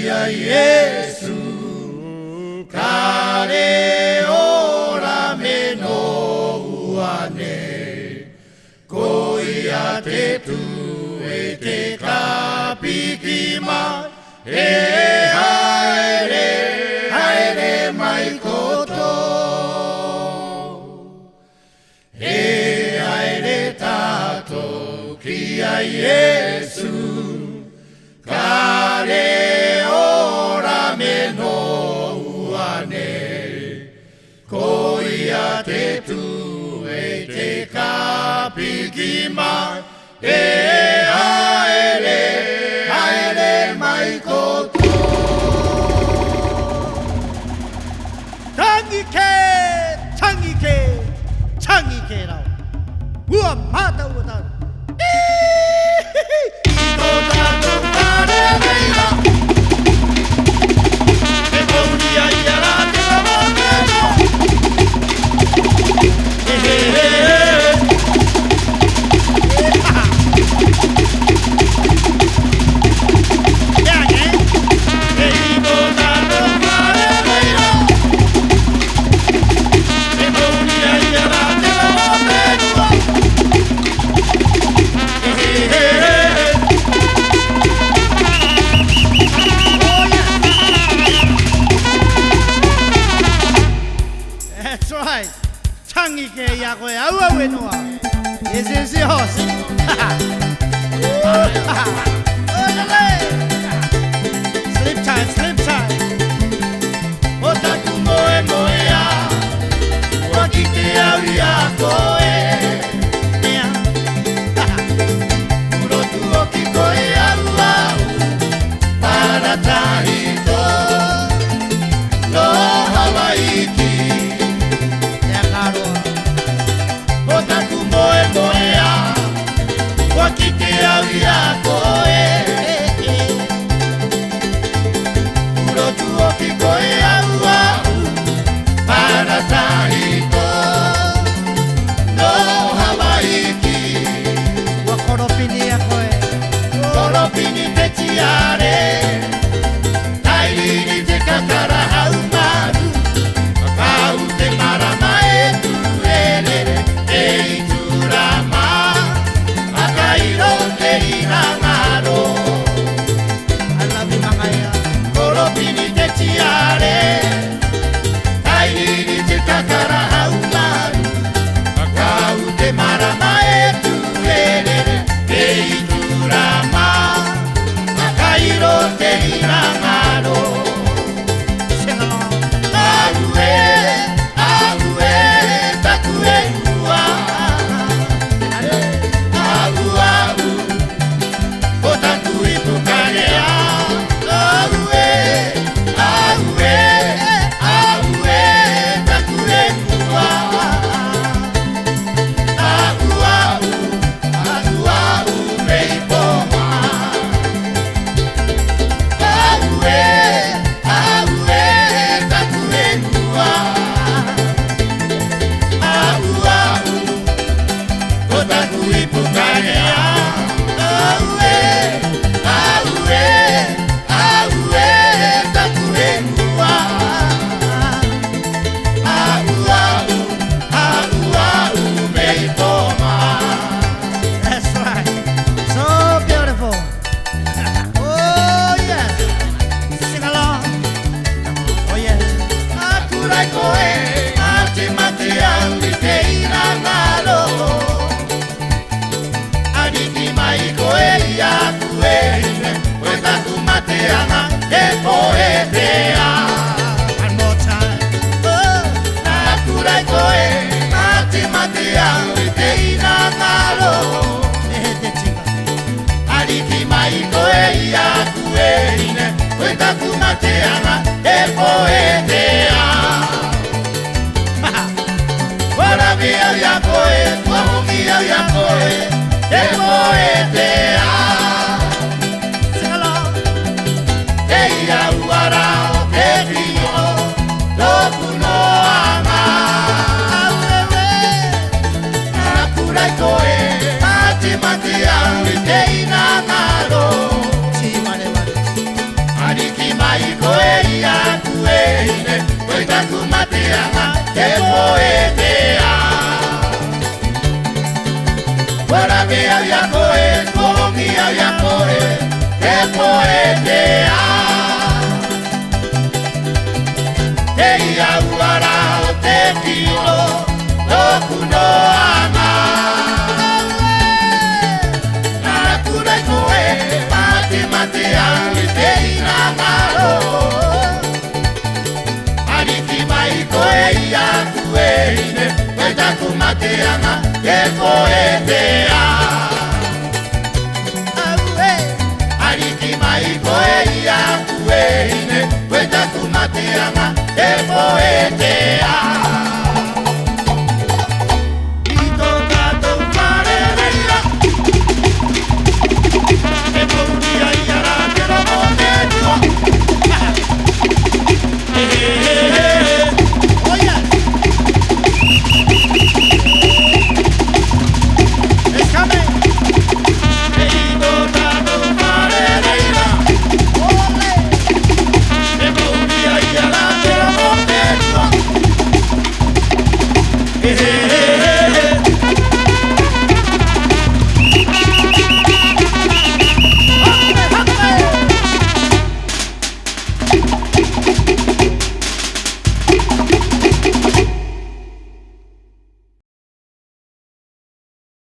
Ia Yesu Kare ora meno uane Ko ia te tu e te kapikima E haere mai koto E haere tato ki a Yesu Kare ora meno uane Ko ia te tu e te kapikima E haere mai koto Tangi ke rau Ua mata ua tau Ito tato kare reira E kongia ia la te wamameno That's right. Tangi ke ia koe aua whenua. Yes, yes, yes. Sleep time, sleep time. O taku moe moea Ua ki te au ia koe Urotu o ki koe au au Para tahito No Hawaiki Ea karoa. O taku moe moea Ua ki te au ia koe Urotu o ki koe au au Para tahito No Hawaiki Ua koropini a koe. Koropini te tiare Tairiri te kakara hau maru Kau te marama e tuerere E i turama Akairo te inangaro I love you, Mangaya. Koropini te tiare Tairiri te kakara hau maru Kau te marama e tuerere E i turama Akairo te inangaro Sing along. Ahue, ahue, takue ua Ahu, ahu, o taku ipu karea Ahue, ahue, ahue, takue ua Ahu, ahu, ahu, ahu, mei poma Ahue, ahue, takue ua Ahu, ahu, o taku ipu karea Ahue, ahue, ahue, takue ua Ahu, ahu, ahu, ahu, mei poma That's right. So beautiful. Oh, yes. Sing along. Oh, yes. Akurai koe, mate mate au i te inangalo Ariki mai koe i aku e ine Koe taku mate ana e poetea One more time. Oh, Akurai koe, mate mate au i te inangalo eh, te chica. Ariki mai koe i aku e ine Koe taku mate ana e poetea Warabi au ia koe, wahoki au ia koe E poetea Sing along. E ia uara o te rio Loku no ama Akurai koe, mate mate au i te inangaro Chi mare mare. Ariki mai te poetea. Ora que había coe, comi había coe, te poetea. Te ia uara o te tiro, toku no ama. Na kura koe, mate mate au i te ina ngaro. Ariki mai koe ia kueine, koe taku mateanga, te poetea. Ariki mai koe ia kueine, koe taku mateanga, te poetea.